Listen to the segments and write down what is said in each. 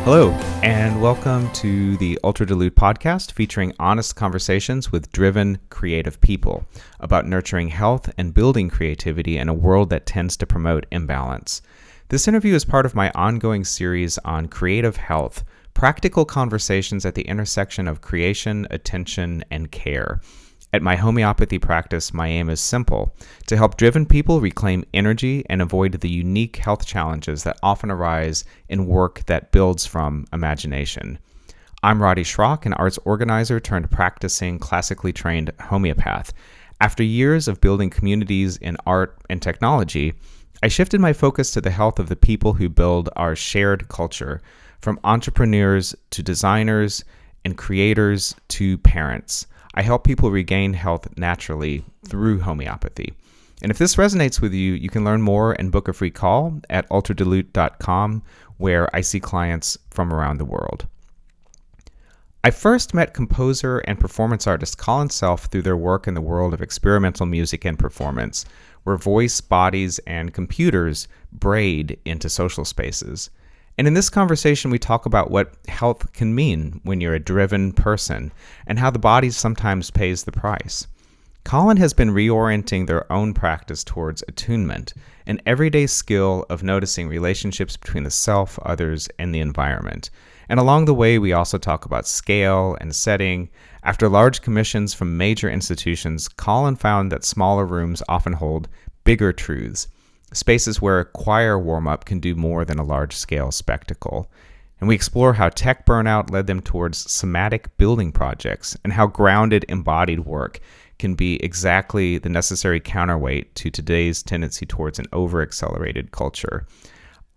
Hello, and welcome to the Ultradilute podcast featuring honest conversations with driven, creative people about nurturing health and building creativity in a world that tends to promote imbalance. This interview is part of my ongoing series on creative health, practical conversations at the intersection of creation, attention, and care. At my homeopathy practice, my aim is simple: to help driven people reclaim energy and avoid the unique health challenges that often arise in work that builds from imagination. I'm Roddy Schrock, an arts organizer turned practicing classically trained homeopath. After years of building communities in art and technology, I shifted my focus to the health of the people who build our shared culture, from entrepreneurs to designers and creators to parents. I help people regain health naturally through homeopathy. And if this resonates with you, you can learn more and book a free call at ultradilute.com, where I see clients from around the world. I first met composer and performance artist Colin Self through their work in the world of experimental music and performance, where voice, bodies, and computers braid into social spaces. And in this conversation, we talk about what health can mean when you're a driven person and how the body sometimes pays the price. Colin has been reorienting their own practice towards attunement, an everyday skill of noticing relationships between the self, others, and the environment. And along the way, we also talk about scale and setting. After large commissions from major institutions, Colin found that smaller rooms often hold bigger truths, spaces where a choir warm-up can do more than a large-scale spectacle. And we explore how tech burnout led them towards somatic building projects and how grounded, embodied work can be exactly the necessary counterweight to today's tendency towards an over-accelerated culture.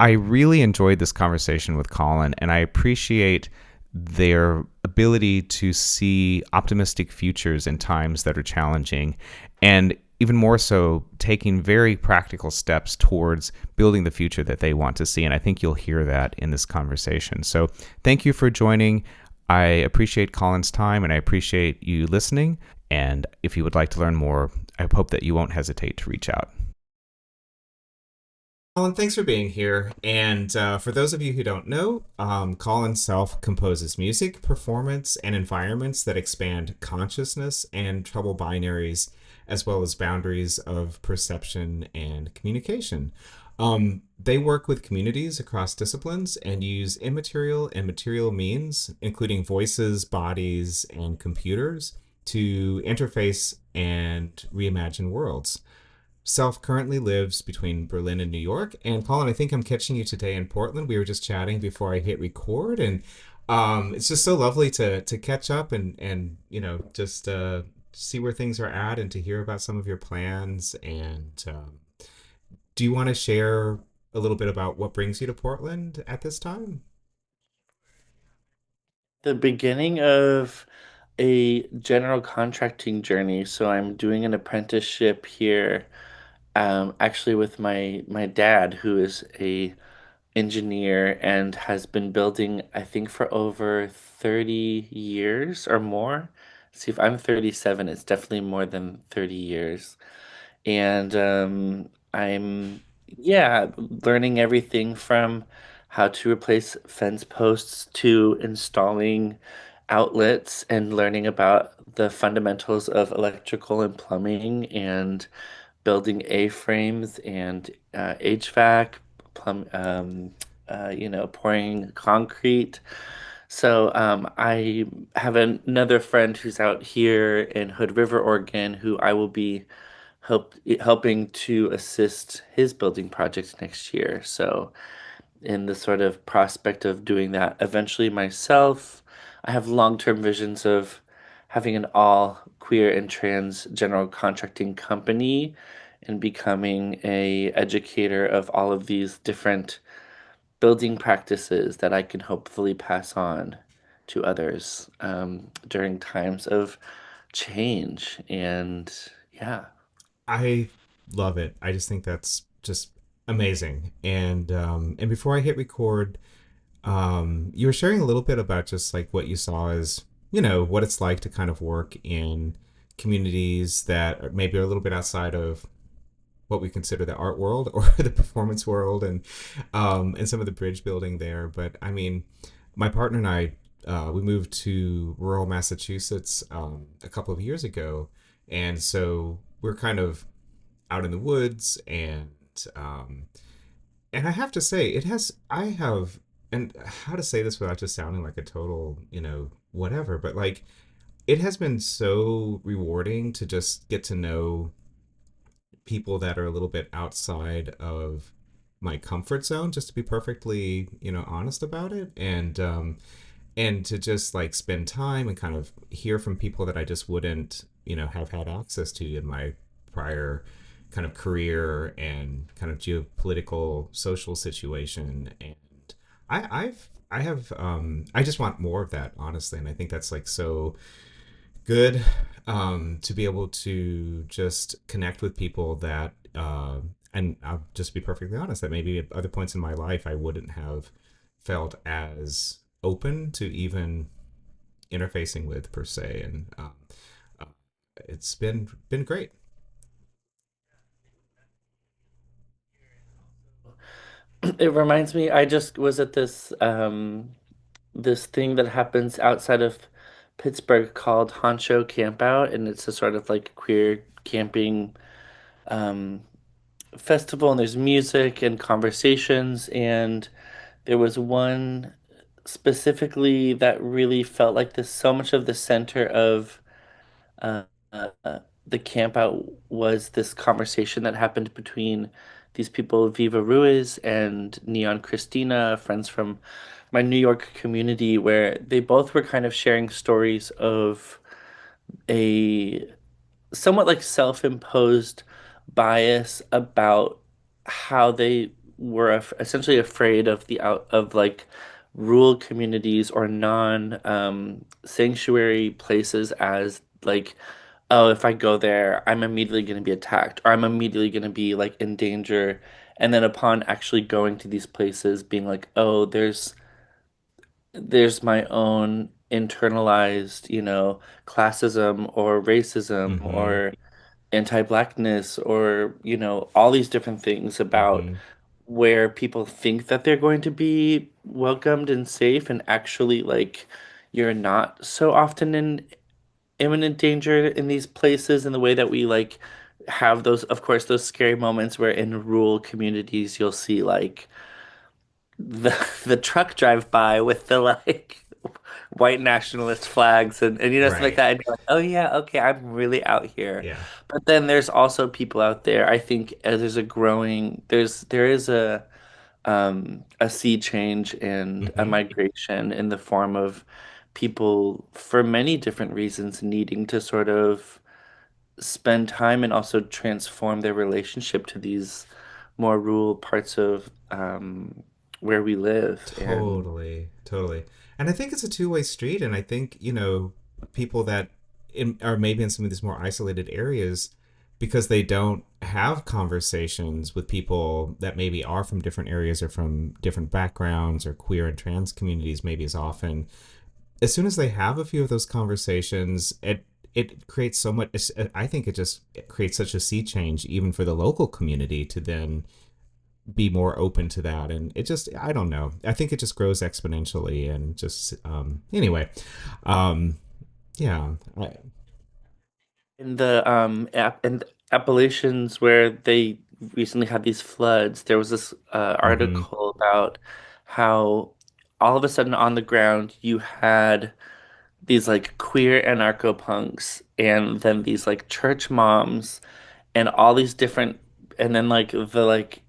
I really enjoyed this conversation with Colin, and I appreciate their ability to see optimistic futures in times that are challenging, and even more so, taking very practical steps towards building the future that they want to see. And I think you'll hear that in this conversation. So thank you for joining. I appreciate Colin's time, and I appreciate you listening. And if you would like to learn more, I hope that you won't hesitate to reach out. Colin, thanks for being here. And for those of you who don't know, Colin Self composes music, performance, and environments that expand consciousness and trouble binaries, as well as boundaries of perception and communication. They work with communities across disciplines and use immaterial and material means, including voices, bodies, and computers, to interface and reimagine worlds. Self currently lives between Berlin and New York. And Colin, I think I'm catching you today in Portland. We were just chatting before I hit record, and it's just so lovely to catch up and just see where things are at and to hear about some of your plans. And do you want to share a little bit about what brings you to Portland at this time? The beginning of a general contracting journey. So I'm doing an apprenticeship here, actually with my dad, who is a engineer and has been building, I think, for over 30 years or more. See, if I'm 37, it's definitely more than 30 years. And I'm, yeah, learning everything from how to replace fence posts to installing outlets and learning about the fundamentals of electrical and plumbing and building A-frames and HVAC, pouring concrete. So I have another friend who's out here in Hood River, Oregon, who I will be helping to assist his building projects next year. So in the sort of prospect of doing that eventually myself, I have long-term visions of having an all queer and trans general contracting company and becoming a educator of all of these different building practices that I can hopefully pass on to others during times of change. And yeah. I love it. I just think that's just amazing. And before I hit record, you were sharing a little bit about just like what you saw as, what it's like to kind of work in communities that maybe are a little bit outside of what we consider the art world or the performance world, and some of the bridge building there. But I mean, my partner and I, we moved to rural Massachusetts a couple of years ago, and so we're kind of out in the woods, um, and I have to say, I have, and how to say this without just sounding like a total, whatever, but like it has been so rewarding to just get to know people that are a little bit outside of my comfort zone, just to be perfectly, honest about it. And to just like spend time and kind of hear from people that I just wouldn't, have had access to in my prior kind of career and kind of geopolitical social situation. And I just want more of that, honestly. And I think that's like so good, to be able to just connect with people that, and I'll just be perfectly honest, that maybe at other points in my life I wouldn't have felt as open to even interfacing with per se. And uh, it's been great. It reminds me, I just was at this thing that happens outside of Pittsburgh called Honcho Campout, and it's a sort of like queer camping um festival, and there's music and conversations, and there was one specifically that really felt like this so much of the center of uh, the camp out was this conversation that happened between these people, Viva Ruiz and Neon Christina, friends from my New York community, where they both were kind of sharing stories of a somewhat like self-imposed bias about how they were essentially afraid of the out of like rural communities or non sanctuary places as like, oh, if I go there, I'm immediately going to be attacked or I'm immediately going to be like in danger. And then upon actually going to these places, being like, oh, there's my own internalized, classism or racism Mm-hmm. or anti-blackness or, all these different things about Mm-hmm. where people think that they're going to be welcomed and safe and actually like you're not so often in imminent danger in these places in the way that we like have those, of course, those scary moments where in rural communities you'll see like the the truck drive by with the like white nationalist flags and stuff like Right. that, and you're like, oh yeah, okay, I'm really out here. Yeah. But then there's also people out there. I think there's there is a sea change and a Mm-hmm. migration in the form of people for many different reasons needing to sort of spend time and also transform their relationship to these more rural parts of where we live. And Totally, totally. And I think it's a two-way street. And I think, people that are maybe in some of these more isolated areas, because they don't have conversations with people that maybe are from different areas or from different backgrounds or queer and trans communities, maybe as often. As soon as they have a few of those conversations, it creates so much. I think it creates such a sea change, even for the local community, to then be more open to that. And it just, I don't know, I think it just grows exponentially. And just, anyway, um yeah. in the Appalachians where they recently had these floods, there was this Mm-hmm. article about how all of a sudden on the ground you had these like queer anarcho punks and then these like church moms and all these different and then like the like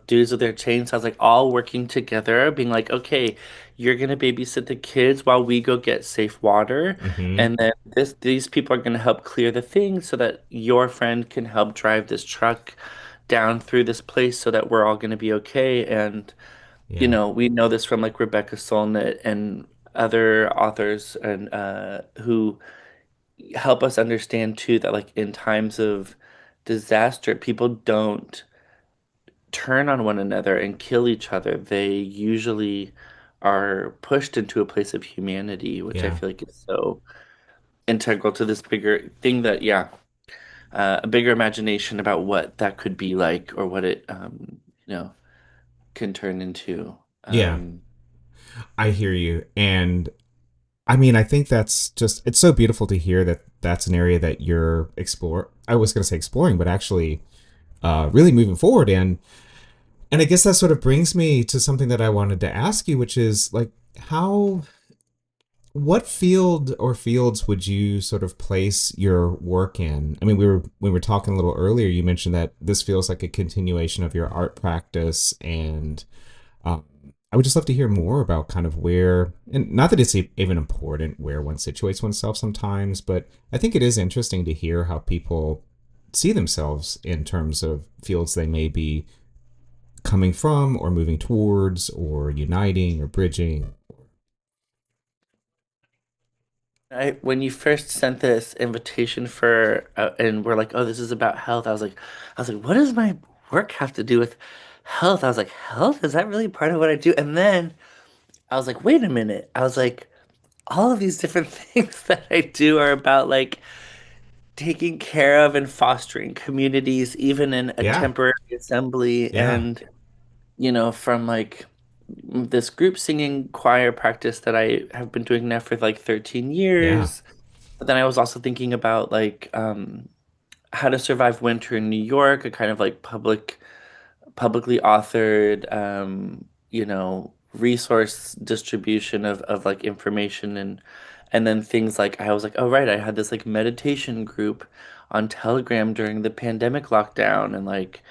dudes with their chainsaws like all working together being like, okay, you're gonna babysit the kids while we go get safe water, Mm-hmm. and then these people are gonna help clear the thing so that your friend can help drive this truck down through this place so that we're all gonna be okay. And Yeah. we know this from like Rebecca Solnit and other authors and who help us understand too that like in times of disaster, people don't turn on one another and kill each other. They usually are pushed into a place of humanity, which I Yeah. feel like is so integral to this bigger thing that, yeah, a bigger imagination about what that could be like or what it, can turn into. Yeah. Um, I hear you. And I mean, I think that's just, it's so beautiful to hear that that's an area that you're I was going to say exploring, but actually really moving forward. And I guess that sort of brings me to something that I wanted to ask you, which is like, how, what field or fields would you sort of place your work in? I mean, we were talking a little earlier. You mentioned that this feels like a continuation of your art practice, and um, I would just love to hear more about kind of where, and not that it's even important where one situates oneself sometimes, but I think it is interesting to hear how people see themselves in terms of fields they may be coming from or moving towards or uniting or bridging. When you first sent this invitation for, and we're like, oh, this is about health. I was like, what does my work have to do with health? I was like, health? Is that really part of what I do? And then I was like, wait a minute. I was like, all of these different things that I do are about like taking care of and fostering communities, even in a Yeah, temporary assembly. yeah, And, from like this group singing choir practice that I have been doing now for like 13 yeah. years. But then I was also thinking about like How to Survive Winter in New York, a kind of like publicly authored resource distribution of like information and then things like I was like, oh right, I had this like meditation group on Telegram during the pandemic lockdown and like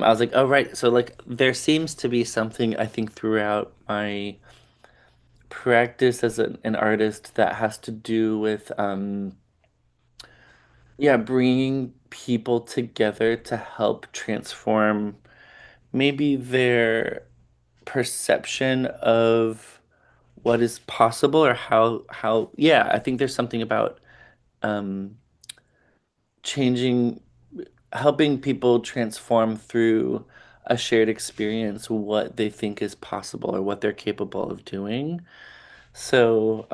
I was like, oh right, so like there seems to be something I think throughout my practice as an artist that has to do with yeah, bringing people together to help transform maybe their perception of what is possible or how yeah, I think there's something about um changing helping people transform through a shared experience what they think is possible or what they're capable of doing. So,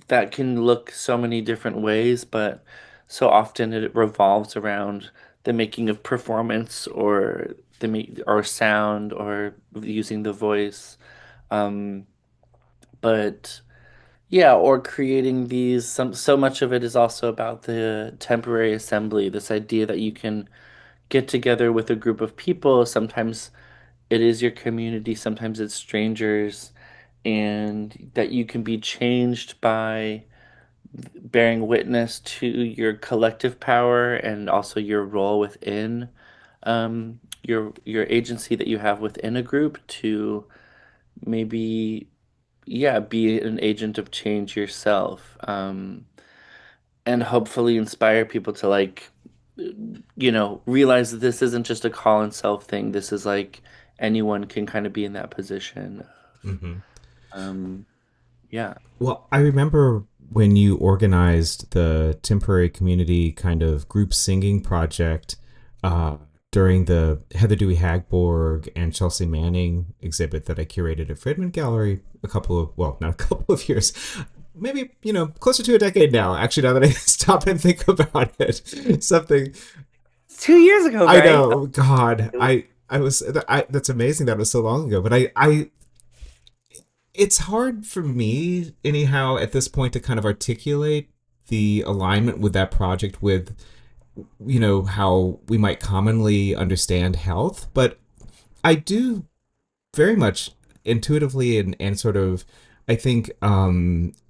that can look so many different ways, but so often it revolves around the making of performance or or sound or using the voice. Um, but yeah, or creating these so much of it is also about the temporary assembly, this idea that you can get together with a group of people. Sometimes it is your community, sometimes it's strangers, and that you can be changed by bearing witness to your collective power and also your role within your agency that you have within a group to maybe yeah be an agent of change yourself and hopefully inspire people to like realize that this isn't just a Colin Self thing. This is like anyone can kind of be in that position. Hmm. Um, yeah. Well, I remember when you organized the temporary community kind of group singing project uh, during the Heather Dewey Hagborg and Chelsea Manning exhibit that I curated at Friedman Gallery a couple of, well, not a couple of years, maybe, closer to a decade now, actually, now that I stop and think about it. Something, It's 2 years ago, I right? know, God, that's amazing that was so long ago, but it's hard for me anyhow at this point to kind of articulate the alignment with that project with how we might commonly understand health, but I do very much intuitively and sort of I think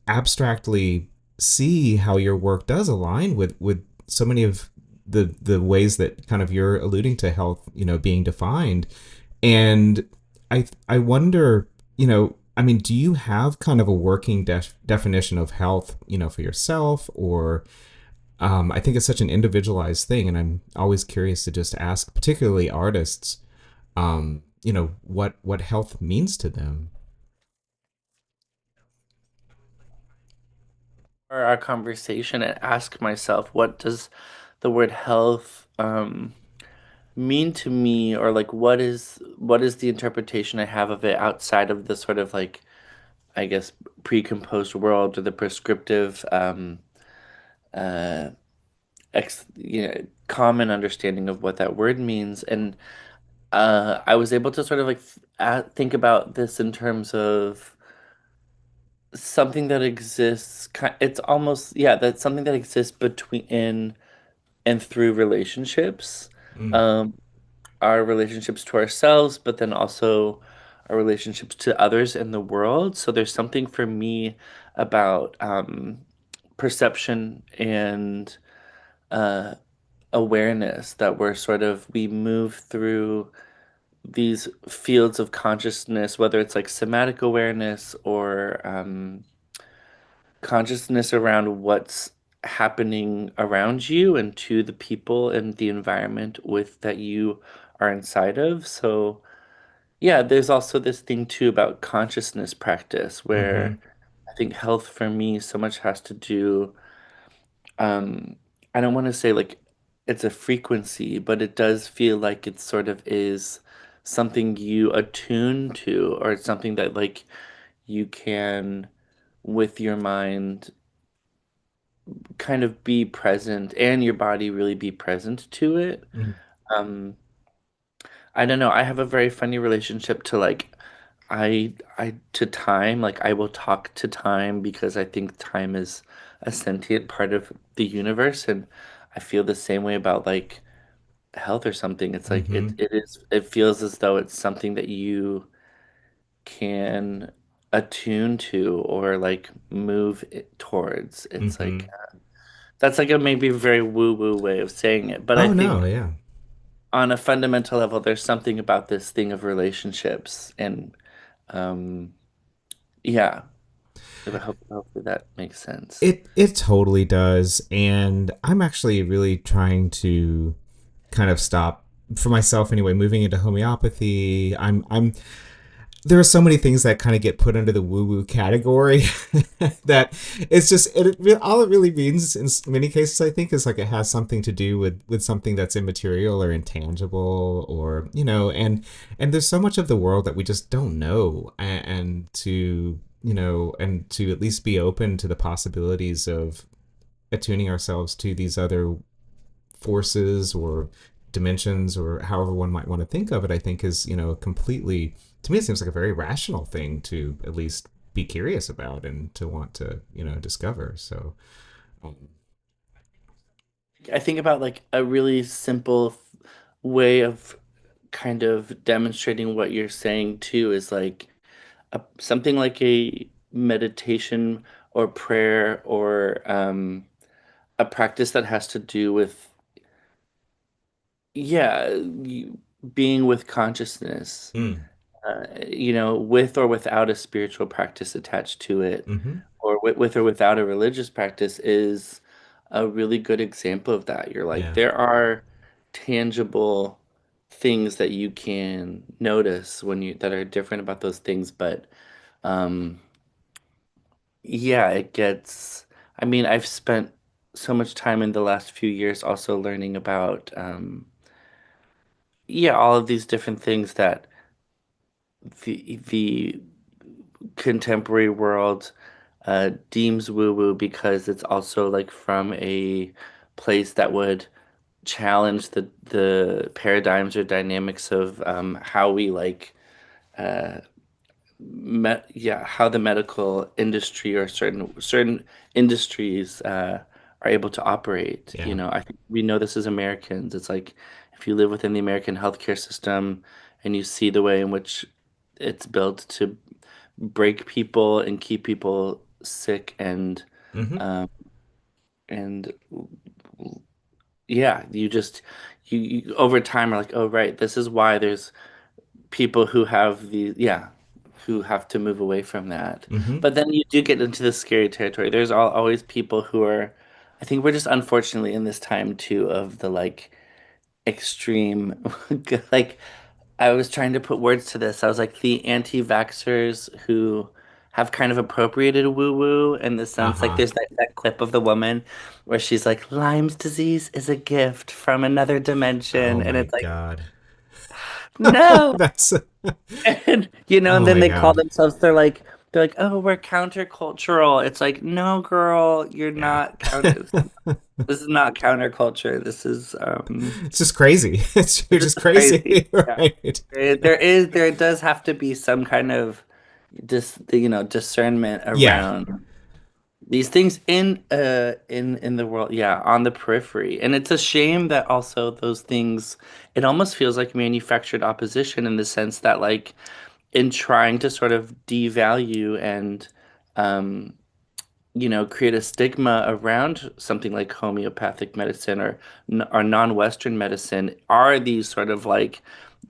abstractly see how your work does align with so many of the ways that kind of you're alluding to health being defined. And I wonder, I mean, do you have kind of a working definition of health, for yourself, or I think it's such an individualized thing, and I'm always curious to just ask, particularly artists, what health means to them. For our conversation and ask myself, what does the word health mean to me, or like what is the interpretation I have of it outside of the sort of like I guess pre-composed world or the prescriptive uh common understanding of what that word means. And I was able to sort of like think about this in terms of something that exists. It's almost, yeah, that's something that exists between in and through relationships. Mm. Um, our relationships to ourselves, but then also our relationships to others in the world. So there's something for me about perception and uh, awareness that we move through these fields of consciousness, whether it's like somatic awareness or consciousness around what's happening around you and to the people and the environment with that you are inside of. So yeah, there's also this thing too about consciousness practice Mm-hmm. where I think health for me so much has to do, um, I don't want to say like it's a frequency, but it does feel like it sort of is something you attune to, or it's something that like you can with your mind kind of be present and your body really be present to it. Mm-hmm. Um, I don't know. I have a very funny relationship to like I to time. Like I will talk to time because I think time is a sentient part of the universe, and I feel the same way about like health or something. It's like Mm-hmm. it feels as though it's something that you can attune to or like move it towards. It's Mm-hmm. like that's like a maybe very woo-woo way of saying it, but I Oh no, think yeah. on a fundamental level, there's something about this thing of relationships and um yeah, hopefully that makes sense. It totally does, and I'm actually really trying to kind of stop for myself anyway. Moving into homeopathy, I'm there are so many things that kind of get put under the woo woo category that it's just all it really means in many cases I think is like it has something to do with something that's immaterial or intangible or and there's so much of the world that we just don't know and to and to at least be open to the possibilities of attuning ourselves to these other forces or dimensions or however one might want to think of it, I think is, completely, to me, it seems like a very rational thing to at least be curious about and to want to, discover. So, um, I think about like a really simple way of kind of demonstrating what you're saying too is like something like a meditation or prayer or a practice that has to do with yeah, being with consciousness, mm, with or without a spiritual practice attached to it, mm-hmm, or with or without a religious practice, is a really good example of that. You're like, yeah, there are tangible things that you can notice when you that are different about those things, but um, yeah, it gets. I mean, I've spent so much time in the last few years also learning about yeah, all of these different things that the contemporary world deems woo woo because it's also like from a place that would challenge the paradigms or dynamics of how we like yeah, how the medical industry or certain industries are able to operate. yeah, I think we know this as Americans. It's like if you live within the American healthcare system and you see the way in which it's built to break people and keep people sick mm-hmm, um, and yeah, you over time are like, oh right, this is why there's people who have who have to move away from that. mm-hmm, But then you do get into the scary territory. There's always people who are, I think we're just unfortunately in this time too of the like extreme, like I was trying to put words to this. I was like the anti-vaxxers who have kind of appropriated woo-woo in the sense like uh-huh. there's that clip of the woman where she's like, Lyme's disease is a gift from another dimension. Oh And my it's like, God. no. That's, And and oh then my they call God. themselves, they're like, they're like, oh, we're countercultural. It's like, no, girl, you're Yeah. not counter. This is not counterculture. This is It's just crazy. You're this just is crazy. crazy, Yeah. right? There does have to be some kind of discernment Yeah. around these things in the world, yeah, on the periphery. And it's a shame that also those things, it almost feels like manufactured opposition in the sense that like in trying to sort of devalue and um create a stigma around something like homeopathic medicine or non-Western medicine are these sort of like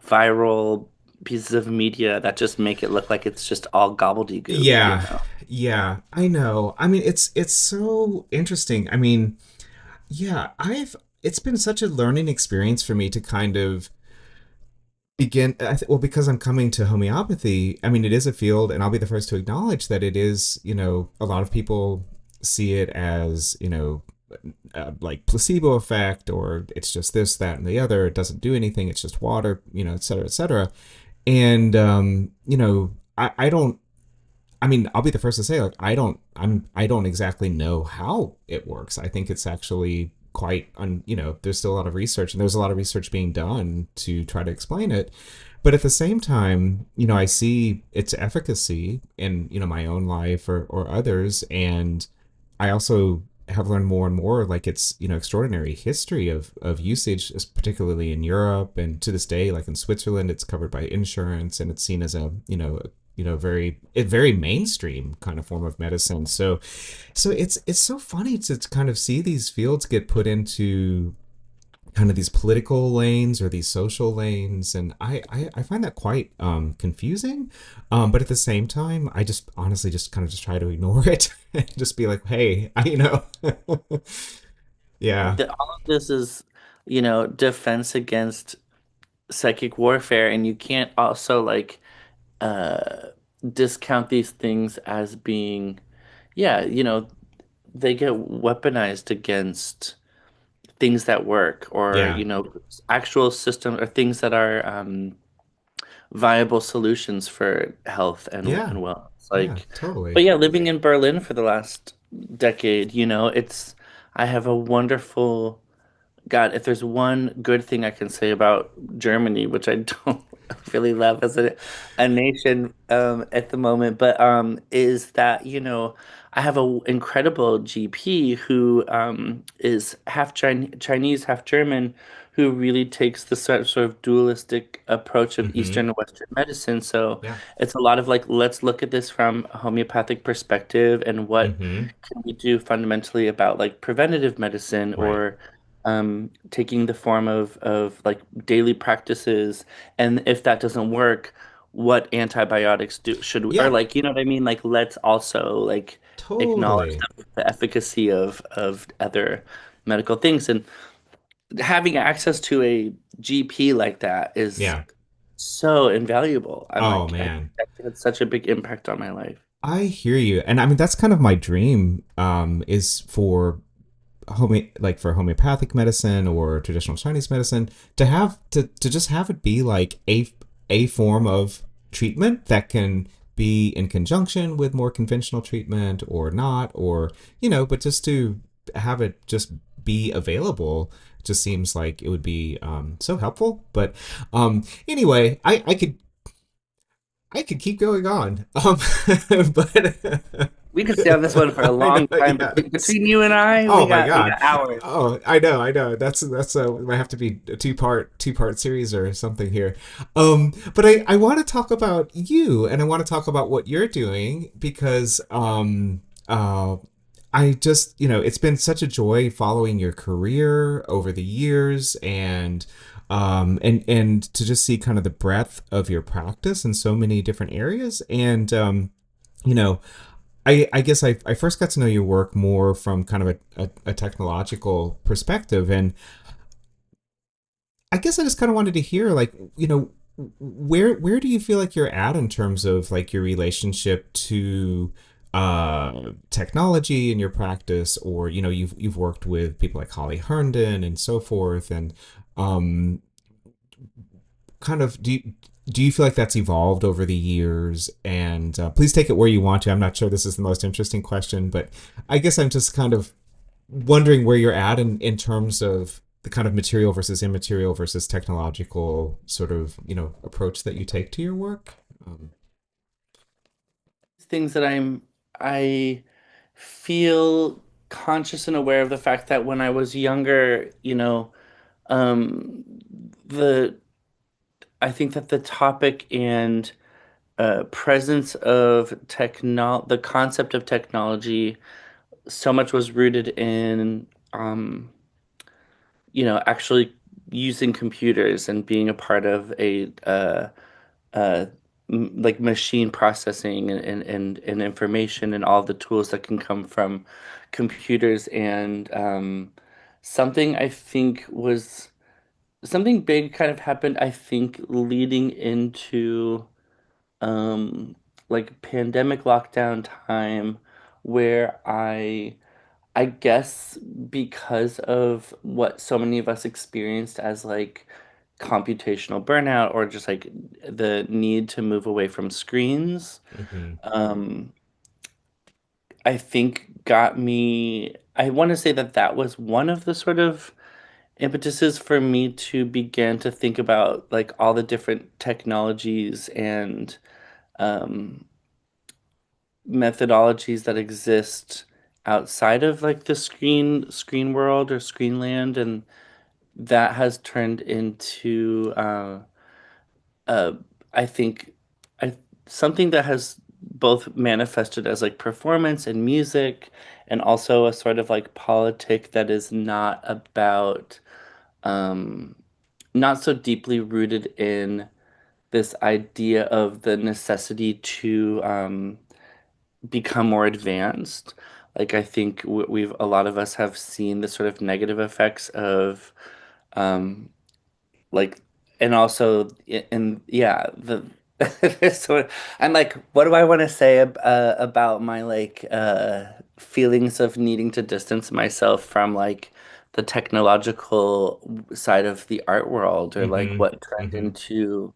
viral pieces of media that just make it look like it's just all gobbledygook, you Yeah. know? Yeah. I know. I mean, it's so interesting. I mean, yeah, I've it's been such a learning experience for me to kind of begin well, because I'm coming to homeopathy. I mean, it is a field, and I'll be the first to acknowledge that it is, a lot of people see it as, like placebo effect, or it's just this, that, and the other. It doesn't do anything. It's just water, et cetera, et cetera. And I don't. I mean, I'll be the first to say, like, I don't exactly know how it works. I think it's actually quite, there's still a lot of research, and there's a lot of research being done to try to explain it. But at the same time, I see its efficacy in, my own life or others. And I also have learned more and more, like, it's, extraordinary history of usage, particularly in Europe. And to this day, like in Switzerland, it's covered by insurance, and it's seen as a, very mainstream kind of form of medicine. So it's so funny to kind of see these fields get put into kind of these political lanes or these social lanes, and I find that quite confusing. But at the same time, I just honestly just kind of just try to ignore it and just be like, hey, yeah, All of this is, defense against psychic warfare, and you can't also like uh discount these things as being, yeah, they get weaponized against things that work or, yeah, actual systems or things that are viable solutions for health yeah, and wellness. yeah, Like, totally. but yeah, living in Berlin for the last decade, I have a wonderful God, if there's one good thing I can say about Germany, which I don't really love as a nation at the moment, but is that, I have an incredible GP who is half Chinese, half German, who really takes the sort of dualistic approach of Mm-hmm. Eastern and Western medicine. So Yeah. it's a lot of like, let's look at this from a homeopathic perspective and what Mm-hmm. can we do fundamentally about like preventative medicine Right. or taking the form of like daily practices, and if that doesn't work, what antibiotics do should we, or Yeah. like, you know what I mean? Like, let's also like acknowledge Totally. the efficacy of other medical things, and having access to a GP like that is Yeah. so invaluable. Oh I think man. that had such a big impact on my life. I hear you. And I mean, that's kind of my dream, is for like for homeopathic medicine or traditional Chinese medicine to have to just have it be like a form of treatment that can be in conjunction with more conventional treatment or not, or but just to have it just be available just seems like it would be so helpful. But anyway, I could keep going on. But We could stay on this one for a I know, long time. yes. Between you and I, Oh my we God. got hours. Oh, I know. That's might have to be a two part series or something here. But I want to talk about you, and I want to talk about what you're doing, because I just, it's been such a joy following your career over the years, and to just see kind of the breadth of your practice in so many different areas. And you know, I guess I first got to know your work more from kind of a technological perspective. And I guess I just kind of wanted to hear, like, where do you feel like you're at in terms of like your relationship to technology in your practice, or you've worked with people like Holly Herndon and so forth, and um kind of do you feel like that's evolved over the years? And please take it where you want to. I'm not sure this is the most interesting question, but I guess I'm just kind of wondering where you're at in terms of the kind of material versus immaterial versus technological sort of, approach that you take to your work. Um, Things that I feel conscious and aware of the fact that when I was younger, um, the I think that the topic and presence of the concept of technology, so much was rooted in, actually using computers and being a part of uh, like machine processing and information and all the tools that can come from computers. And something I think was something big kind of happened, I think, leading into um, like pandemic lockdown time, where I guess because of what so many of us experienced as like computational burnout, or just like the need to move away from screens, mhm. um, I think got me. I want to say that that was one of the sort of impetuses for me to begin to think about like all the different technologies and um, methodologies that exist outside of like the screen world or screen land, and that has turned into uh I think I something that has both manifested as like performance and music, and also a sort of like politic that is not about um not so deeply rooted in this idea of the necessity to become more advanced. Like I think we've a lot of us have seen the sort of negative effects of um like, and also and yeah, the so I'm like, what do I want to say about my like feelings of needing to distance myself from like the technological side of the art world, or like Mhm. what turned Mhm. into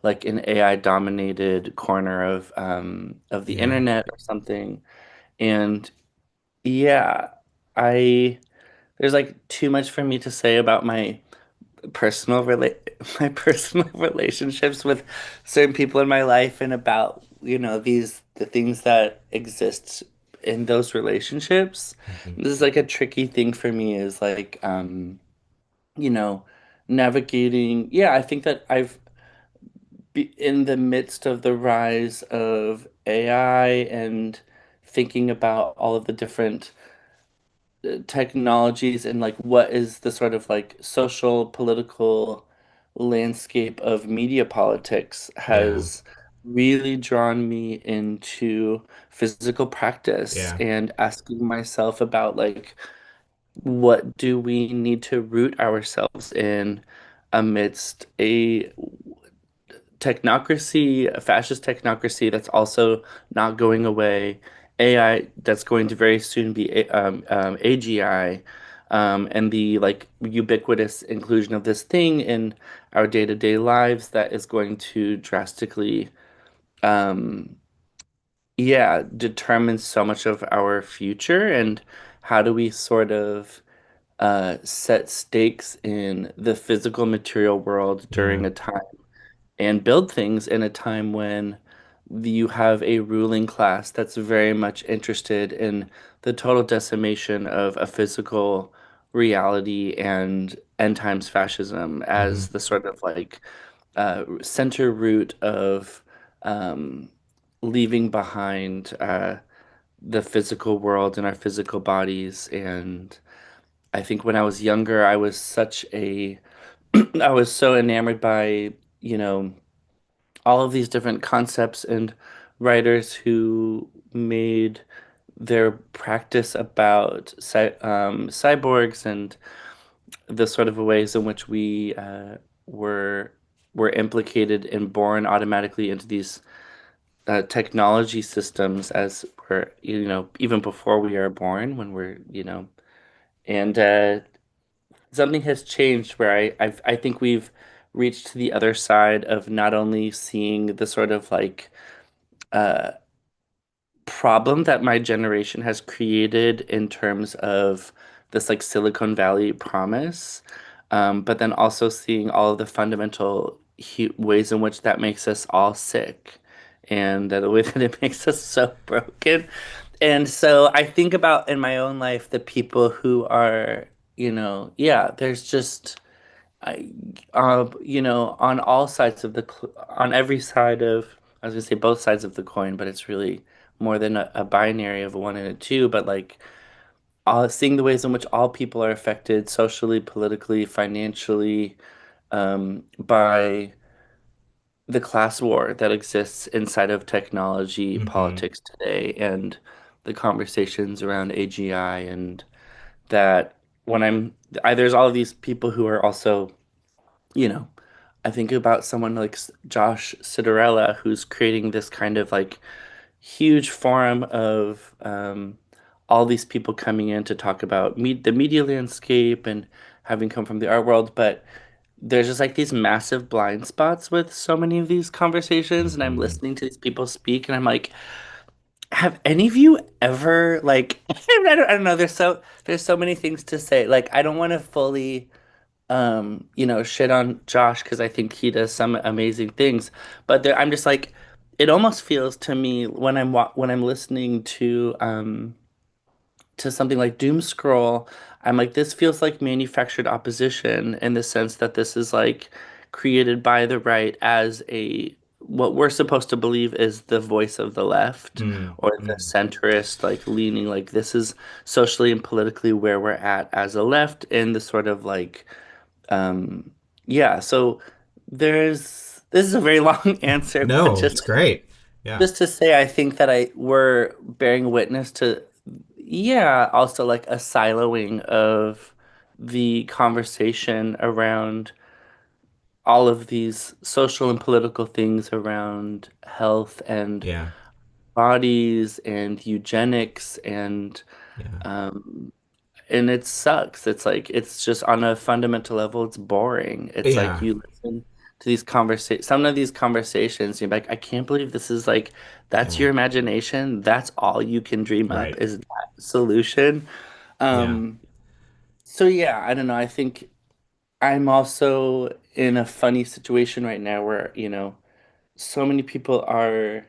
like an AI dominated corner of the Yeah. internet or something. And yeah, I there's like too much for me to say about personal rela my personal relationships with certain people in my life, and about, the things that exist in those relationships. Mhm. This is like a tricky thing for me, is like you know, navigating. Yeah, I think that I've be in the midst of the rise of AI and thinking about all of the different technologies, and like what is the sort of like social political landscape of media politics, Yeah. has really drawn me into physical practice Yeah. and asking myself about like what do we need to root ourselves in amidst a technocracy, a fascist technocracy that's also not going away, AI that's going to very soon be AGI, and the like ubiquitous inclusion of this thing in our day-to-day lives that is going to drastically, um, yeah, determine so much of our future. And how do we sort of set stakes in the physical material world Yeah. during a time, and build things in a time when you have a ruling class that's very much interested in the total decimation of a physical reality and end times fascism Mhm. as the sort of like center root of um, leaving behind the physical world and our physical bodies. And I think when I was younger, I was such a I was so enamored by, you know, all of these different concepts and writers who made their practice about cyborgs and the sort of ways in which we were were implicated and born automatically into these technology systems, as we're, even before we are born, when we're, and something has changed where I think we've reach to the other side of not only seeing the sort of like uh, problem that my generation has created in terms of this like Silicon Valley promise, but then also seeing all of the fundamental ways in which that makes us all sick and the way that it makes us so broken. And so I think about in my own life the people who are, yeah, there's just I, on all sides of on every side of, I was gonna say both sides of the coin, but it's really more than a binary of a one and a two. But like, seeing the ways in which all people are affected socially, politically, financially, by the class war that exists inside of technology Mm-hmm. politics today, and the conversations around AGI, and that when there's all of these people who are also, you know, I think about someone like Josh Citarella, who's creating this kind of like huge forum of all these people coming in to talk about the media landscape and having come from the art world. But there's just like these massive blind spots with so many of these conversations. And I'm Mm-hmm. listening to these people speak, and I'm like, have any of you ever like, I don't know, there's so many things to say. Like, I don't want to fully shit on Josh because I think he does some amazing things. But I'm just like, it almost feels to me when when I'm listening to something like Doom Scroll, I'm like, this feels like manufactured opposition in the sense that this is like created by the right as a what we're supposed to believe is the voice of the left or the Mm-hmm. centrist, like leaning like this is socially and politically where we're at as a left in the sort of like um, yeah, so this is a very long answer, but No, it's great. Yeah. just to say, I think that we're bearing witness to, yeah, also like a siloing of the conversation around all of these social and political things around health and Yeah. bodies and eugenics Yeah. um, and it sucks. It's like it's just on a fundamental level, it's boring. It's like Yeah. you listen to these some of these conversations, you're like, I can't believe this is like that's Yeah. your imagination. That's all you can dream up Right. is that solution. Yeah. Um, so yeah, I don't know. I think I'm also in a funny situation right now where, so many people are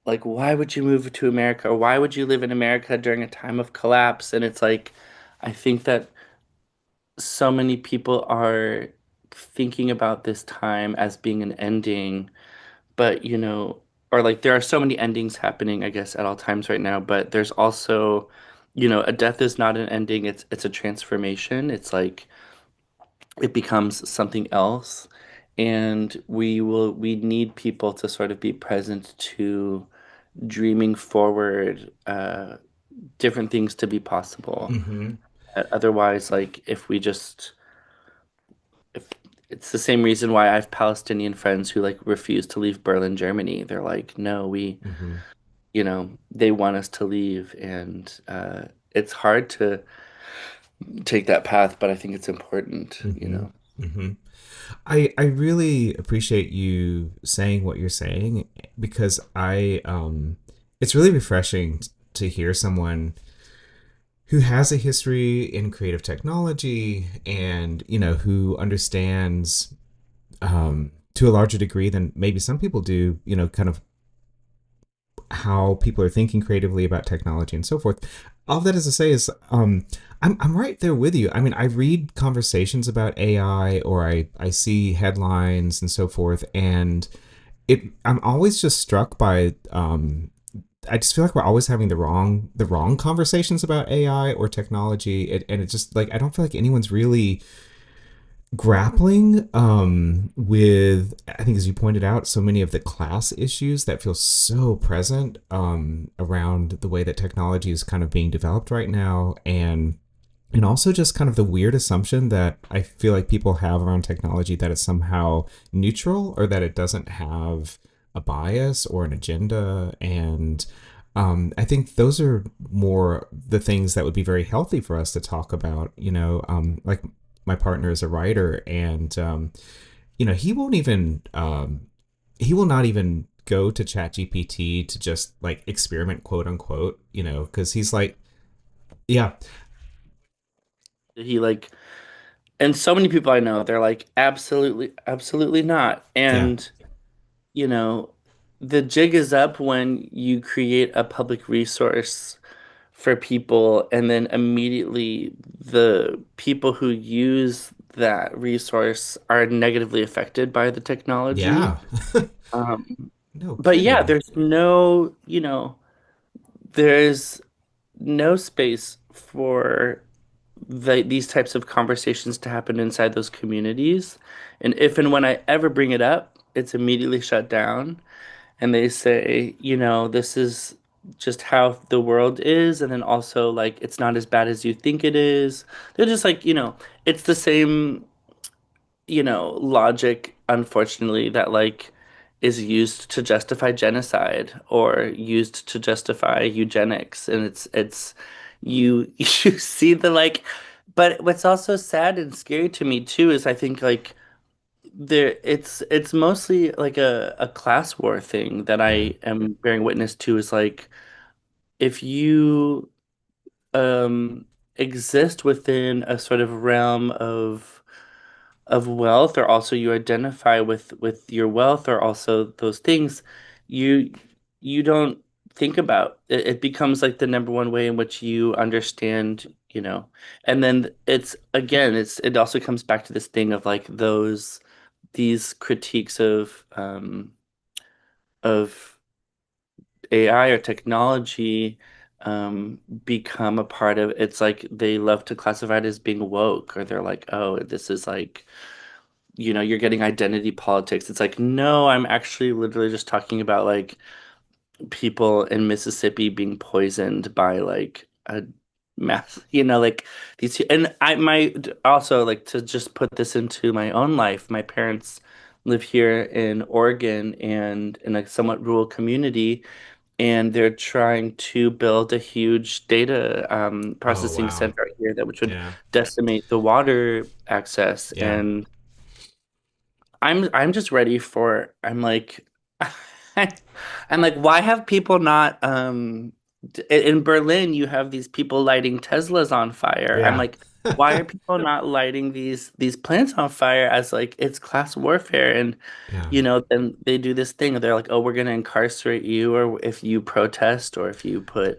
like, why would you move to America? Or why would you live in America during a time of collapse? And it's like, I think that so many people are thinking about this time as being an ending, but or like there are so many endings happening, I guess, at all times right now, but there's also, a death is not an ending, it's a transformation. It's like it becomes something else. And we need people to sort of be present to dreaming forward different things to be possible. Mm-hmm. Otherwise, like if it's the same reason why I have Palestinian friends who like refuse to leave Berlin, Germany. They're like, no, Mm-hmm. they want us to leave, and it's hard to take that path, but I think it's important. Mm-hmm. Mm-hmm. I really appreciate you saying what you're saying because it's really refreshing to hear someone who has a history in creative technology and who understands to a larger degree than maybe some people do, kind of how people are thinking creatively about technology and so forth. All that is to say is, I'm right there with you. I mean, I read conversations about AI or I see headlines and so forth, and I'm always just struck by, I just feel like we're always having the wrong conversations about AI or technology, and it just like I don't feel like anyone's really grappling with, I think as you pointed out, so many of the class issues that feel so present around the way that technology is kind of being developed right now, and also just kind of the weird assumption that I feel like people have around technology that it's somehow neutral or that it doesn't have a bias or an agenda. And I think those are more the things that would be very healthy for us to talk about. Like my partner is a writer, and he won't even he will not even go to ChatGPT to just like experiment, quote unquote, because he's like, yeah, He like, and so many people I know, they're like, absolutely, absolutely not. yeah, And, you know, the jig is up when you create a public resource for people, and then immediately the people who use that resource are negatively affected by the technology. yeah, Um, no but yeah, kidding. there's no space for these types of conversations to happen inside those communities. And if and when I ever bring it up, it's immediately shut down. And they say, this is just how the world is. And then also, like, it's not as bad as you think it is. They're just like, it's the same, logic, unfortunately, that like is used to justify genocide or used to justify eugenics. And it's you you see the like, but what's also sad and scary to me too is I think like it's mostly like a class war thing that Yeah, I am bearing witness to is like if you um exist within a sort of realm of wealth, or also you identify with your wealth, or also those things, you you don't think about it. It becomes like the number one way in which you understand, and then it's again, it also comes back to this thing of like these critiques of AI or technology become a part of it's like they love to classify it as being woke, or they're like, oh, this is like you're getting identity politics. It's like, no, I'm actually literally just talking about like people in Mississippi being poisoned by like a mass, like these. And I might also like to just put this into my own life. My parents live here in Oregon and in a somewhat rural community, and they're trying to build a huge data oh processing wow, center here that which would yeah, decimate the water access. yeah, And I'm just ready for I'm like I'm like, why have people not in Berlin you have these people lighting Teslas on fire. I'm yeah, like, why are people not lighting these plants on fire as like it's class warfare? And yeah, then they do this thing, they're like, oh, we're gonna incarcerate you, or if you protest, or if you put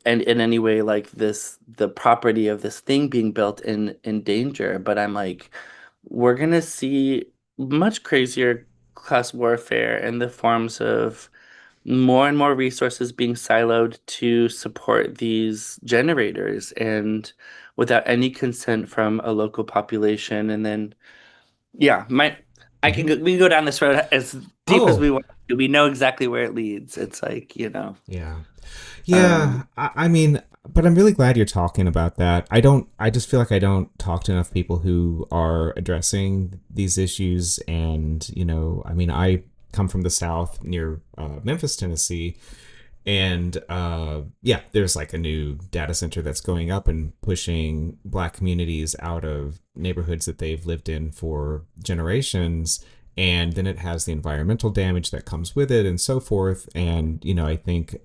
and in any way like the property of this thing being built in danger. But I'm like, we're gonna see much crazier class warfare in the forms of more and more resources being siloed to support these generators, and without any consent from a local population. And then yeah, hmm we can go down this road as deep as oh we want to. We know exactly where it leads. It's like, yeah. um Yeah, I mean, but I'm really glad you're talking about that. I just feel like I don't talk to enough people who are addressing these issues. And, I mean, I come from the South near Memphis, Tennessee. And yeah, there's like a new data center that's going up and pushing Black communities out of neighborhoods that they've lived in for generations. And then it has the environmental damage that comes with it and so forth. And, I think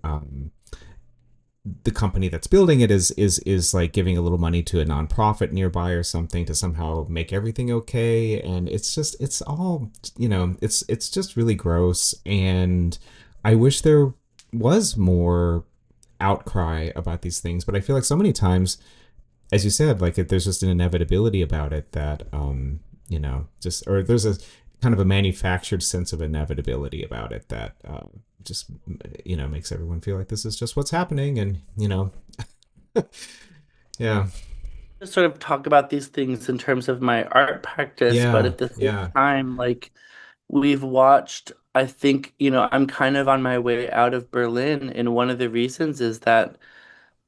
the company that's building it is like giving a little money to a nonprofit nearby or something to somehow make everything okay. And it's all, it's just really gross. And I wish there was more outcry about these things, but I feel like so many times, as you said, like there's just an inevitability about it that just, or there's a kind of a manufactured sense of inevitability about it that just makes everyone feel like this is just what's happening. And yeah, just sort of talk about these things in terms of my art practice, but yeah, at the same yeah, time, like we've watched, I think, I'm kind of on my way out of Berlin, and one of the reasons is that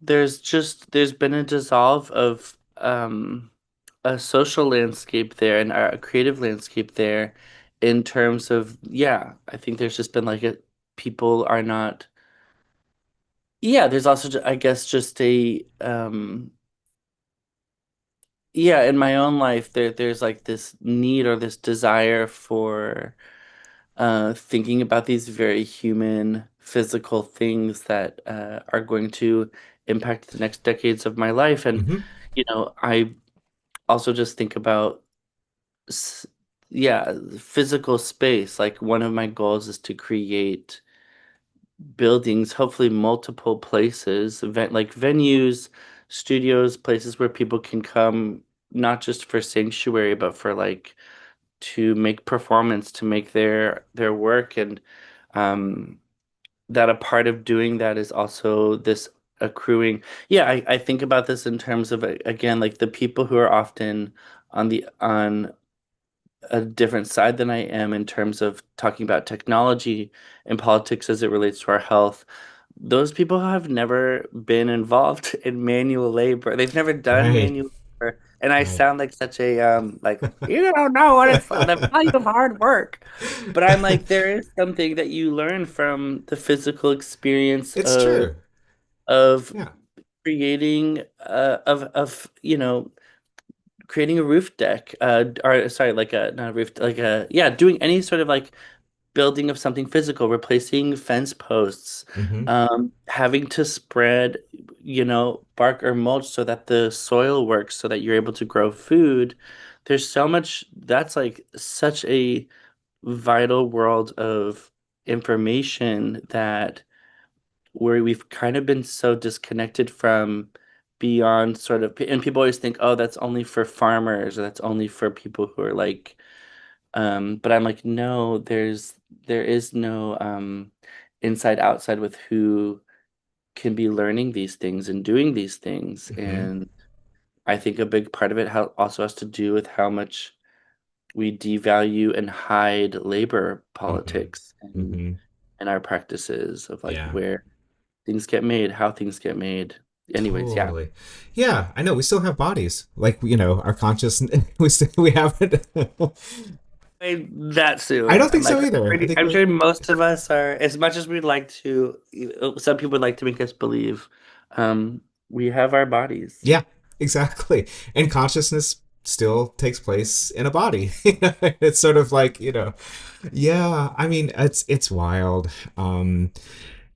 there's been a dissolve of a social landscape there and a creative landscape there in terms of, yeah, I think there's just been like people are not, yeah, there's also I guess just yeah, in my own life, there's like this need or this desire for thinking about these very human, physical things that are going to impact the next decades of my life. And, Hmm. I also just think about, s- yeah, physical space. Like one of my goals is to create buildings, hopefully multiple places, like venues, studios, places where people can come, not just for sanctuary, but for like to make performance, to make their work. And um that a part of doing that is also this accruing. Yeah, I think about this in terms of again, like the people who are often on a different side than I am in terms of talking about technology and politics as it relates to our health. Those people have never been involved in manual labor. They've never done Right, manual labor. And I right. sound like such a like you don't know what it's the value of hard work. But I'm like, there is something that you learn from the physical experience It's true. of Yeah. creating creating a roof deck, or sorry, like a not a roof, like a yeah, doing any sort of like building of something physical, replacing fence posts, Hmm. having to spread, bark or mulch so that the soil works, so that you're able to grow food. There's so much that's like such a vital world of information that where we've kind of been so disconnected from beyond sort of, and people always think, oh, that's only for farmers or that's only for people who are like, but I'm like, no, there is no inside outside with who can be learning these things and doing these things. Hmm. And I think a big part of it also has to do with how much we devalue and hide labor Hmm. politics Hmm. and our practices of like Yeah. where things get made, how things get made. Anyways, yeah. Totally. Yeah, I know. We still have bodies. Like, our consciousness. We have it. Way that I soon. don't think so either. I think I'm we're, sure most of us are, as much as we'd like to, some people would like to make us believe, um, we have our bodies. yeah, exactly. And consciousness still takes place in a body. It's sort of like, yeah, I mean, it's wild. And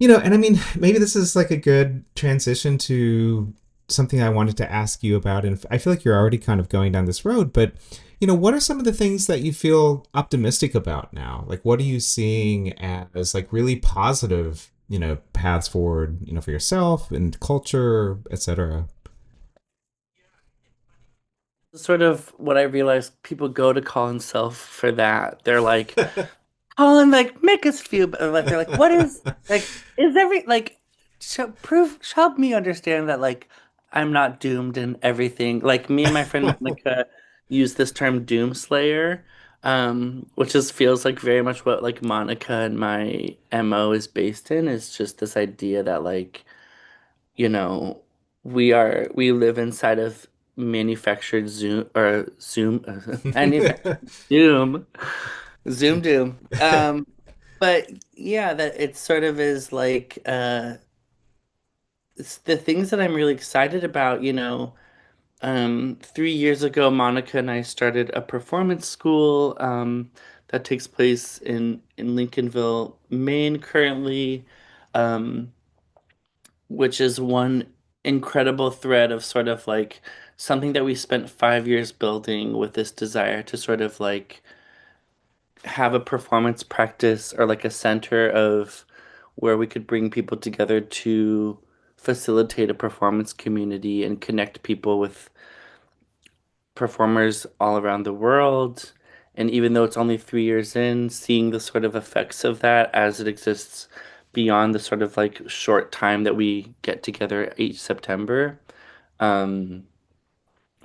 I mean, maybe this is like a good transition to something I wanted to ask you about. And I feel like you're already kind of going down this road, but what are some of the things that you feel optimistic about now? Like, what are you seeing as like really positive, paths forward, for yourself and culture, etc. Sort of what I realized, people go to Colin Self for that. They're like, Colin, like, make us feel better. Like, they're like, what is, like, is every, like, help me understand that, like, I'm not doomed in everything. Like, me and my friend Monica use this term doomslayer, which just feels like very much what, like, Monica and my MO is based in, is just this idea that, like, you know, we live inside of manufactured Zoom, manufactured Zoom. Zoom Doom. But yeah, that it sort of is like it's the things that I'm really excited about, 3 years ago, Monica and I started a performance school that takes place in Lincolnville, Maine currently, um, which is one incredible thread of sort of like something that we spent 5 years building with this desire to sort of like have a performance practice or like a center of where we could bring people together to facilitate a performance community and connect people with performers all around the world. And even though it's only 3 years in, seeing the sort of effects of that as it exists beyond the sort of like short time that we get together each September, um,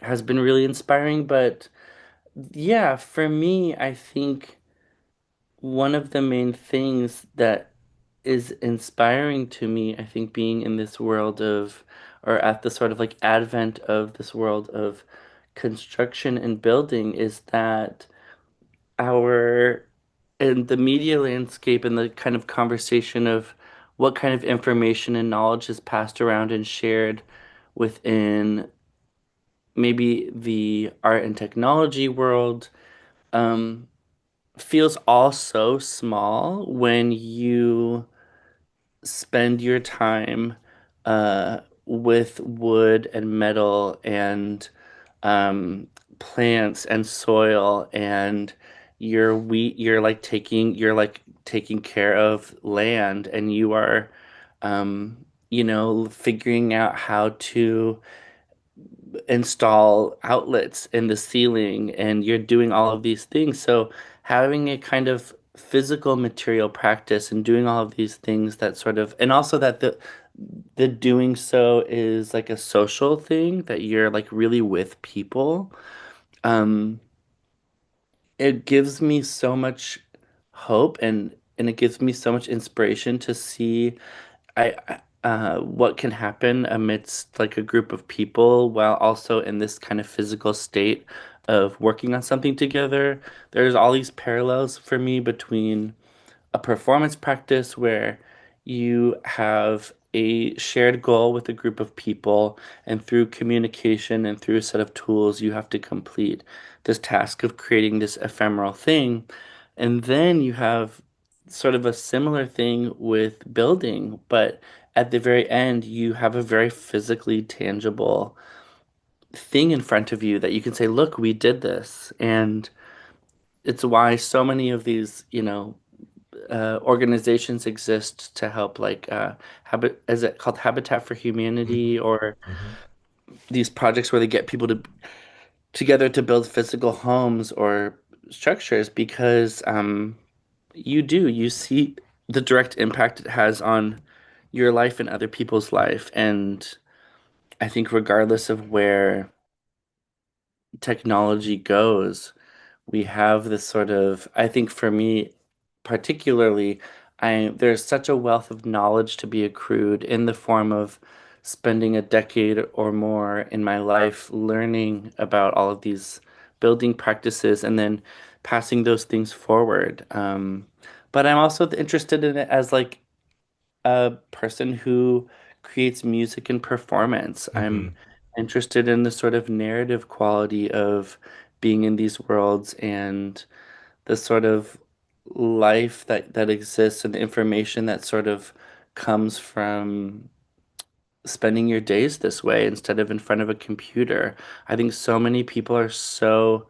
has been really inspiring. But yeah, for me, I think one of the main things that is inspiring to me, I think, being in this world of, or at the sort of like advent of this world of construction and building, is that our, in the media landscape and the kind of conversation of what kind of information and knowledge is passed around and shared within maybe the art and technology world um, feels all so small when you spend your time with wood and metal and um, plants and soil and you're like taking care of land and you are figuring out how to install outlets in the ceiling and you're doing all of these things. So having a kind of physical material practice and doing all of these things that sort of and also that the doing so is like a social thing that you're like really with people. Um, it gives me so much hope and it gives me so much inspiration to see what can happen amidst like a group of people while also in this kind of physical state of working on something together. There's all these parallels for me between a performance practice where you have a shared goal with a group of people, and through communication and through a set of tools, you have to complete this task of creating this ephemeral thing. And then you have sort of a similar thing with building, but at the very end, you have a very physically tangible thing in front of you that you can say, look, we did this. And it's why so many of these, organizations exist to help habit is it called Habitat for Humanity Hmm. or Hmm. these projects where they get people to together to build physical homes or structures because you see the direct impact it has on your life and other people's life. And I think regardless of where technology goes, we have this sort of, I think for me particularly, there's such a wealth of knowledge to be accrued in the form of spending a decade or more in my life learning about all of these building practices and then passing those things forward. But I'm also interested in it as like a person who creates music and performance. I'm Hmm. interested in the sort of narrative quality of being in these worlds and the sort of life that exists and the information that sort of comes from spending your days this way instead of in front of a computer. I think so many people are so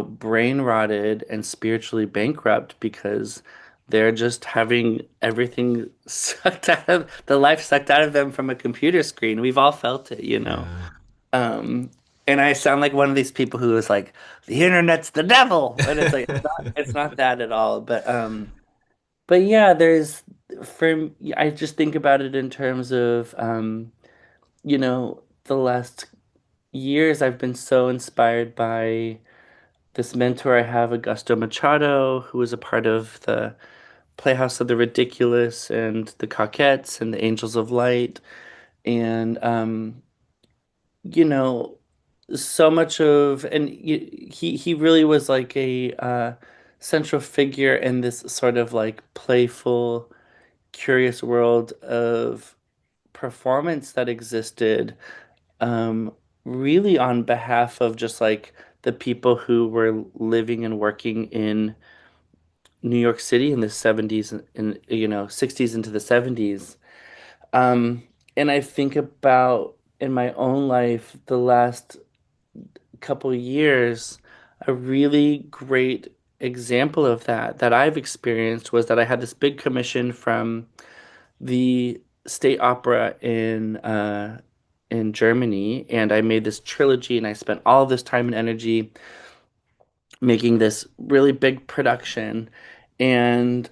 brain rotted and spiritually bankrupt because they're just having everything sucked out of the life sucked out of them from a computer screen. We've all felt it, you know. Yeah. Um, and I sound like one of these people who is like, the internet's the devil. And it's like it's not that at all. But yeah, I just think about it in terms of the last years I've been so inspired by this mentor I have, Augusto Machado, who was a part of the Playhouse of the Ridiculous and the Coquettes and the Angels of Light. And, you know, so much of, and he really was like a central figure in this sort of like playful, curious world of performance that existed, um, really on behalf of just like the people who were living and working in New York City in the 70s and 60s into the 70s. Um, and I think about in my own life the last couple years, a really great example of that I've experienced was that I had this big commission from the State Opera in Germany, and I made this trilogy, and I spent all of this time and energy making this really big production. And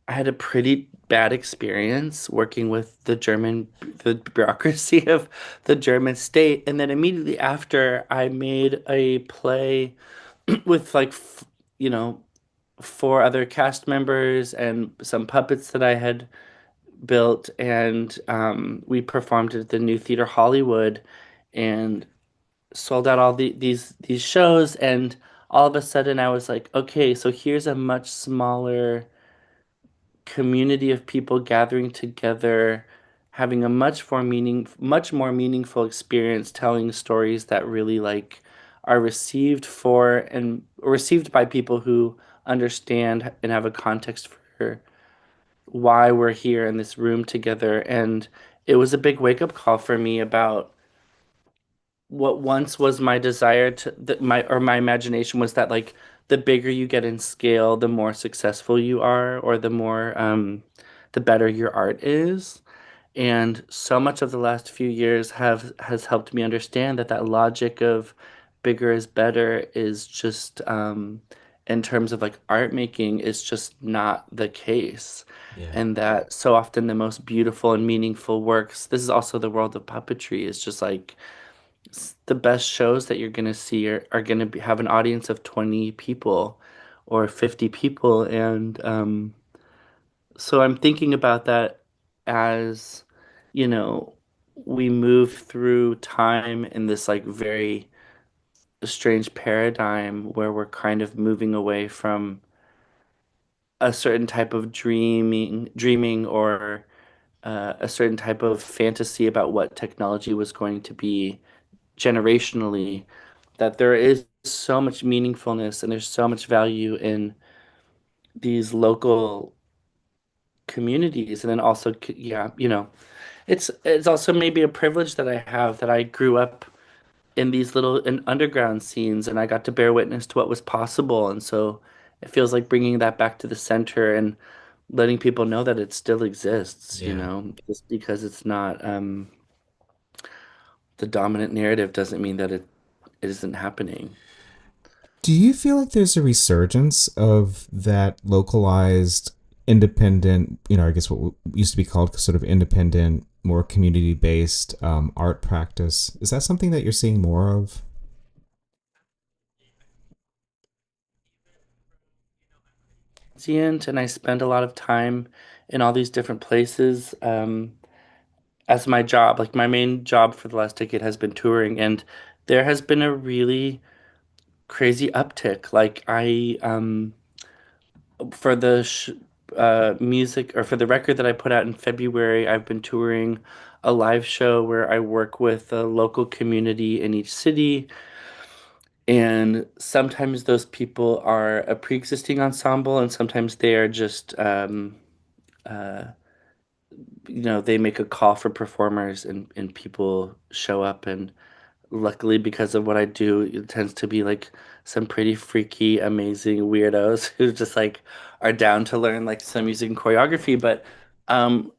I had a pretty bad experience working with the bureaucracy of the German state. And then immediately after, I made a play with you know, four other cast members and some puppets that I had built. And we performed at the New Theater Hollywood and sold out all these shows. And all of a sudden I was like, okay, so here's a much smaller community of people gathering together having a much more meaningful experience telling stories that really like are received for and received by people who understand and have a context for why we're here in this room together. And it was a big wake up call for me about what once was my desire to my imagination was that like the bigger you get in scale, the more successful you are, or the better your art is. And so much of the last few years have has helped me understand that that logic of bigger is better is just in terms of like art making is just not the case. Yeah. And that so often the most beautiful and meaningful works, this is also the world of puppetry, is just like the best shows that you're gonna see are gonna have an audience of 20 people or 50 people. And so I'm thinking about that as, you know, we move through time in this like very strange paradigm where we're kind of moving away from a certain type of dreaming or a certain type of fantasy about what technology was going to be generationally, that there is so much meaningfulness and there's so much value in these local communities. And then also, yeah, it's also maybe a privilege that I have that I grew up in these little in underground scenes and I got to bear witness to what was possible. And so it feels like bringing that back to the center and letting people know that it still exists, Yeah. just because it's not the dominant narrative doesn't mean that it isn't happening. Do you feel like there's a resurgence of that localized, independent, I guess what used to be called sort of independent, more community based art practice? Is that something that you're seeing more of? And I spend a lot of time in all these different places as my job. Like my main job for the last decade has been touring, and there has been a really crazy uptick. Like for the music or for the record that I put out in February, I've been touring a live show where I work with a local community in each city. And sometimes those people are a pre-existing ensemble, and sometimes they are just uh, they make a call for performers and people show up. And luckily, because of what I do, it tends to be like some pretty freaky, amazing weirdos who just like are down to learn like some music and choreography. But um,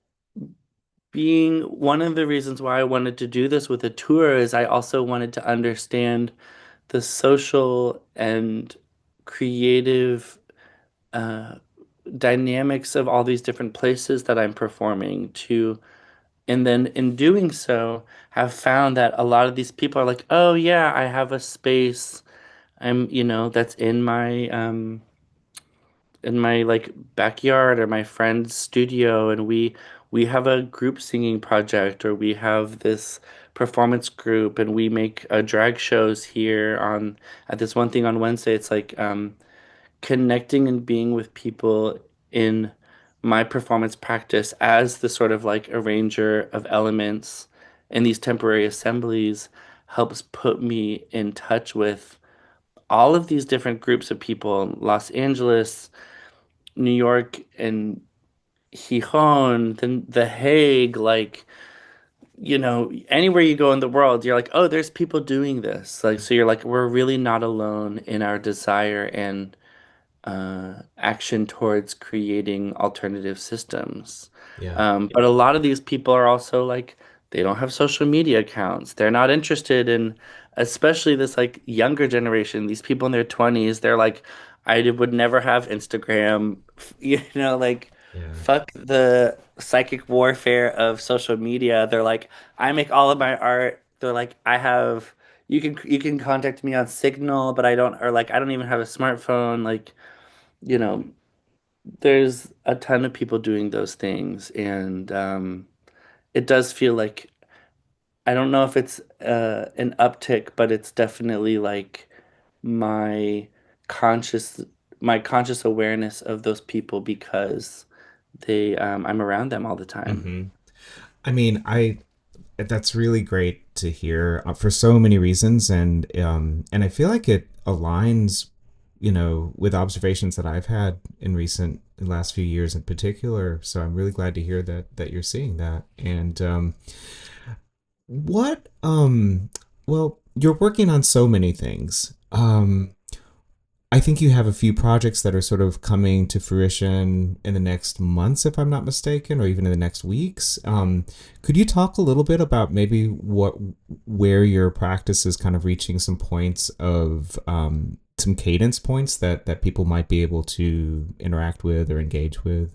being one of the reasons why I wanted to do this with a tour is I also wanted to understand the social and creative uh, dynamics of all these different places that I'm performing to. And then in doing so, have found that a lot of these people are like, oh yeah, I have a space that's in my like backyard or my friend's studio, and we have a group singing project, or we have this performance group, and we make drag shows here on at this one thing on Wednesday. It's like connecting and being with people in my performance practice as the sort of like arranger of elements in these temporary assemblies helps put me in touch with all of these different groups of people in Los Angeles, New York, and Gijón, then The Hague, like, anywhere you go in the world, you're like, oh, there's people doing this. Like, so you're like, we're really not alone in our desire and action towards creating alternative systems. Yeah. But a lot of these people are also like, they don't have social media accounts. They're not interested in, especially this like younger generation, these people in their 20s, they're like, would never have Instagram, like, Yeah. fuck the psychic warfare of social media. They're like, I make all of my art. They're like, you can contact me on Signal, but I don't even have a smartphone. Like, you know, there's a ton of people doing those things, and it does feel like I don't know if it's an uptick, but it's definitely like my conscious my conscious awareness of those people because I'm around them all the time. Mm-hmm. I mean, I that's really great to hear for so many reasons, and I feel like it aligns, with observations that I've had in last few years in particular. So I'm really glad to hear that you're seeing that. And what well, you're working on so many things. I think you have a few projects that are sort of coming to fruition in the next months, if I'm not mistaken, or even in the next weeks. Could you talk a little bit about maybe where your practice is kind of reaching some points of some cadence points that people might be able to interact with or engage with?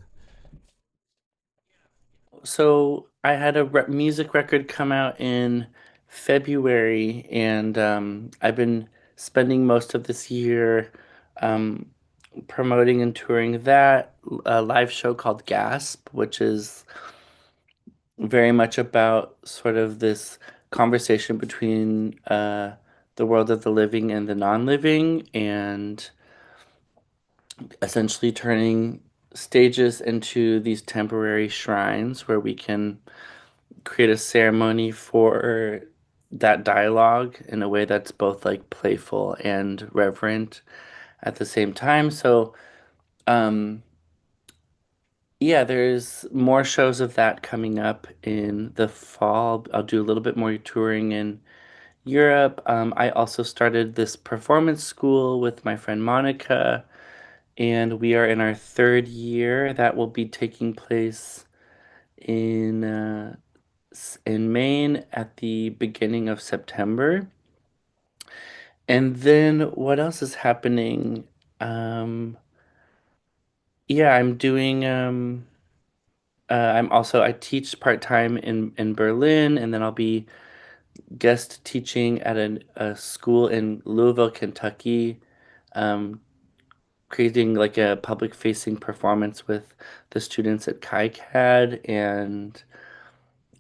So I had a music record come out in February, and I've been spending most of this year um, promoting and touring that a live show called Gasp, which is very much about sort of this conversation between the world of the living and the non-living, and essentially turning stages into these temporary shrines where we can create a ceremony for that dialogue in a way that's both like playful and reverent at the same time. So, um, yeah, there's more shows of that coming up in the fall. I'll do a little bit more touring in Europe. I also started this performance school with my friend Monica, and we are in our third year. That will be taking place in in Maine at the beginning of September. And then what else is happening? Um, yeah, I teach part-time in Berlin, and then I'll be guest teaching at a school in Louisville, Kentucky, um, creating like a public facing performance with the students at KiCad. And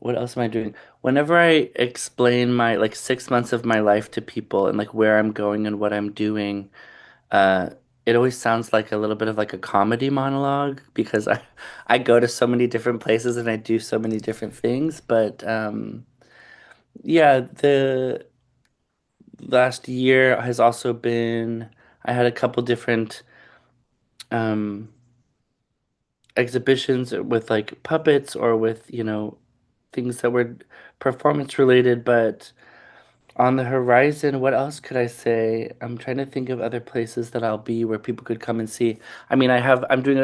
what else am I doing? Whenever I explain my like 6 months of my life to people and like where I'm going and what I'm doing, uh, it always sounds like a little bit of like a comedy monologue because I go to so many different places and I do so many different things. But yeah, the last year has also been, I had a couple different um, exhibitions with like puppets or with, things that were performance related. But on the horizon, what else could I say? I'm trying to think of other places that I'll be where people could come and see. I mean, I'm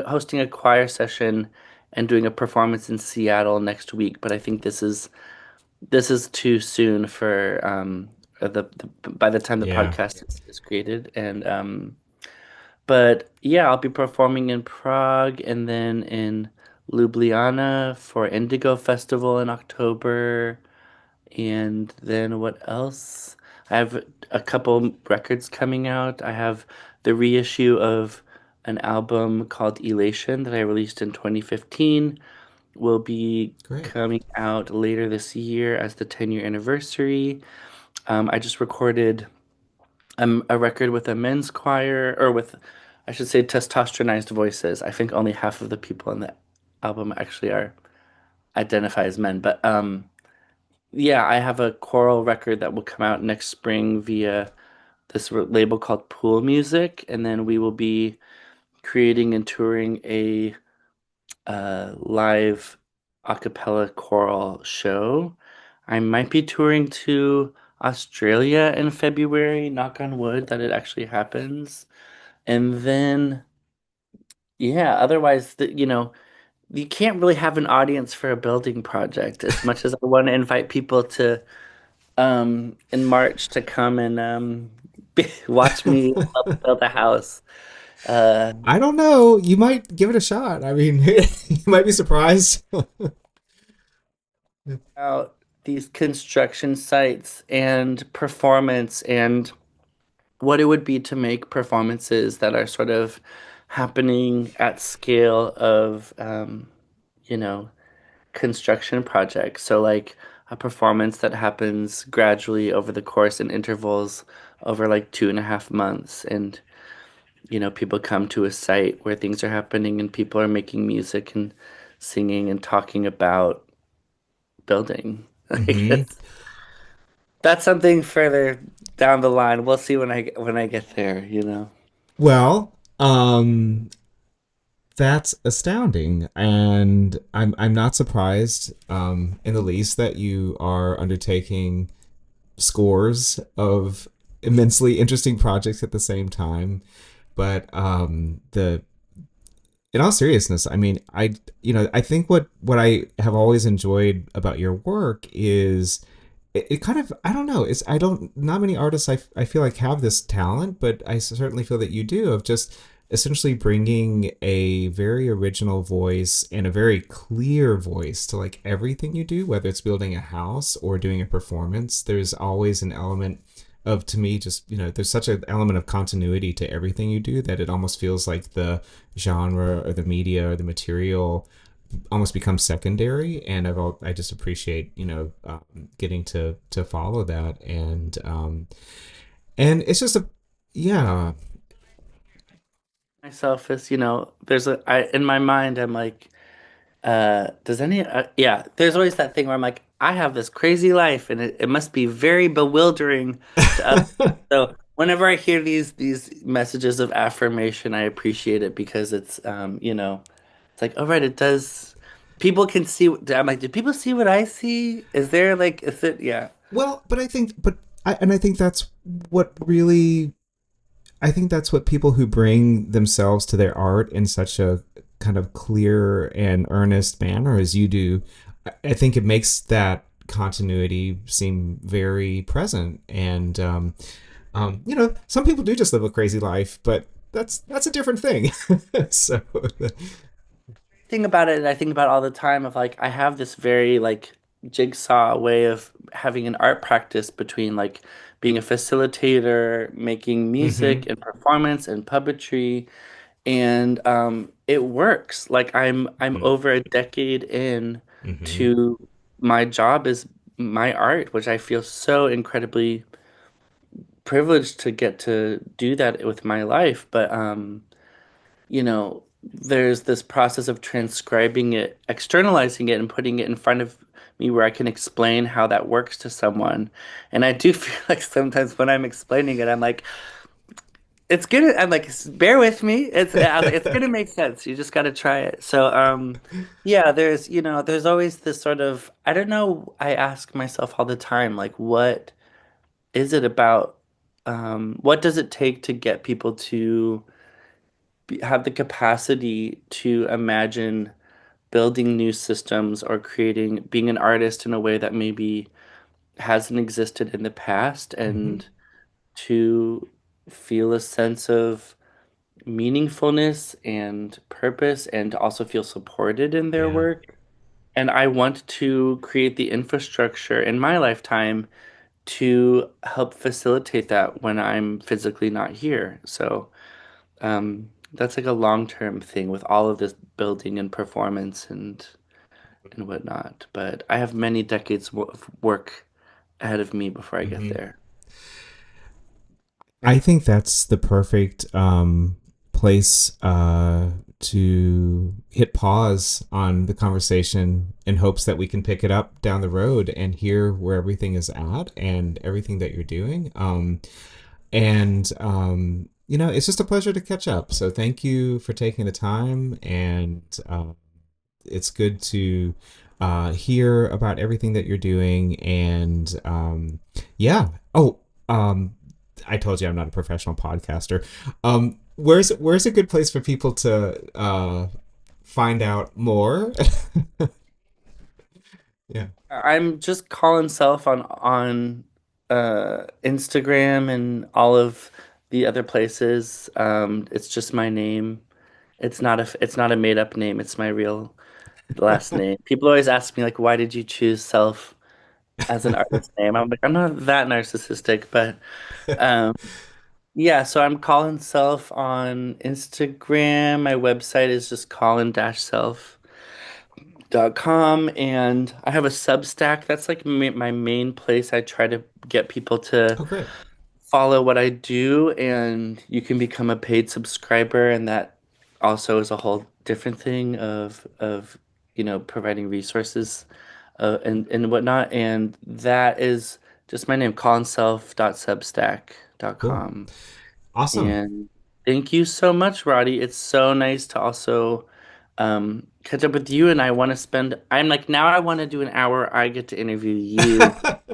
hosting a choir session and doing a performance in Seattle next week, but I think this is too soon for by the time the Yeah, podcast is created. And but yeah, I'll be performing in Prague and then in Ljubljana for Indigo Festival in October. And then what else? I have a couple records coming out. I have the reissue of an album called Elation that I released in 2015 will be great. coming out later this year as the 10-year anniversary. I just recorded a record with a men's choir, or with, I should say, testosteronized voices. I think only half of the people in the album actually are identify as men, but yeah, I have a choral record that will come out next spring via this label called Pool Music, and then we will be creating and touring a live a cappella choral show. I might be touring to Australia in February, knock on wood that it actually happens. And then, yeah, otherwise, you can't really have an audience for a building project as much as I want to invite people to in March to come and watch me help build a house. Uh I don't know. You might give it a shot. I mean, you might be surprised. out these construction sites and performance and what it would be to make performances that are sort of happening at scale of you know, construction projects. So like a performance that happens gradually over the course and intervals over like 2.5 months. And people come to a site where things are happening and people are making music and singing and talking about building. Like Hmm. that's something further down the line. We'll see when I get there, you know. Well, that's astounding, and I'm not surprised in the least that you are undertaking scores of immensely interesting projects at the same time. But the in all seriousness, I mean, I think what I have always enjoyed about your work is it kind of, I don't know, it's I don't not many artists I feel like have this talent, but I certainly feel that you do, of just essentially bringing a very original voice and a very clear voice to like everything you do, whether it's building a house or doing a performance. There's always an element of, to me, just, there's such an element of continuity to everything you do that it almost feels like the genre or the media or the material almost becomes secondary. And I just appreciate, getting to follow that. And it's just a, yeah. Myself is, there's in my mind, I'm like, yeah, there's always that thing where I'm like, I have this crazy life and it must be very bewildering to others. So whenever I hear these messages of affirmation, I appreciate it because it's like, all right, it does. People can see. I'm like, did people see what I see? Is there like, is it? Yeah. Well, I think that's what really, I think that's what people who bring themselves to their art in such a kind of clear and earnest manner as you do. I think it makes that continuity seem very present. And some people do just live a crazy life, but that's a different thing. So, Think about it, and I think about it all the time of like I have this very like jigsaw way of having an art practice between like being a facilitator, making music hmm and performance and puppetry, and it works. Like I'm over a decade in hmm to my job is my art, which I feel so incredibly privileged to get to do that with my life. But there's this process of transcribing it, externalizing it, and putting it in front of me where I can explain how that works to someone. And I do feel like sometimes when I'm explaining it, I'm like, I'm like, bear with me. I was like, it's gonna make sense. You just got to try it. So, yeah, there's always this sort of, I don't know, I ask myself all the time, like, what is it about, what does it take to get people to have the capacity to imagine building new systems or being an artist in a way that maybe hasn't existed in the past hmm and to feel a sense of meaningfulness and purpose and to also feel supported in their Yeah. work. And I want to create the infrastructure in my lifetime to help facilitate that when I'm physically not here. So, that's like a long-term thing with all of this building and performance and whatnot. But I have many decades of work ahead of me before I get hmm there. I think that's the perfect place to hit pause on the conversation in hopes that we can pick it up down the road and hear where everything is at and everything that you're doing. It's just a pleasure to catch up. So thank you for taking the time, and it's good to hear about everything that you're doing. And yeah. Oh, I told you I'm not a professional podcaster. Where's a good place for people to find out more? Yeah. I'm just Colin Self on Instagram and all of the other places. It's just my name. It's not a made up name. It's my real last name. People always ask me like, why did you choose Self as an artist name? I'm like, I'm not that narcissistic, but um, yeah. So I'm Colin Self on Instagram. My website is just colin-self.com, and I have a Substack. That's like my main place. I try to get people to Oh, great. follow what I do, and you can become a paid subscriber, and that also is a whole different thing of providing resources and whatnot. And that is just my name, Cool. colinself.substack.com. Awesome. And thank you so much, Roddy. It's so nice to also catch up with you. And I want to spend, I'm like, now I want to do an hour. I get to interview you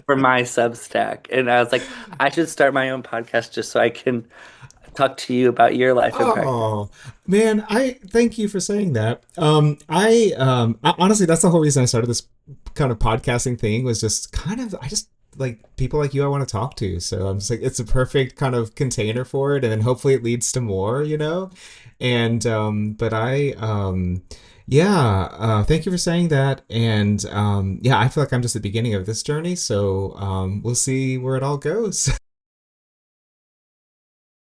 for my Substack. And I was like, I should start my own podcast just so I can talk to you about your life and practice. Oh man, I thank you for saying that. Honestly, that's the whole reason I started this kind of podcasting thing was just kind of I just like people like you I want to talk to. So I'm just like it's a perfect kind of container for it, and then hopefully it leads to more, you know. And but I yeah, thank you for saying that. And yeah, I feel like I'm just at the beginning of this journey, so we'll see where it all goes.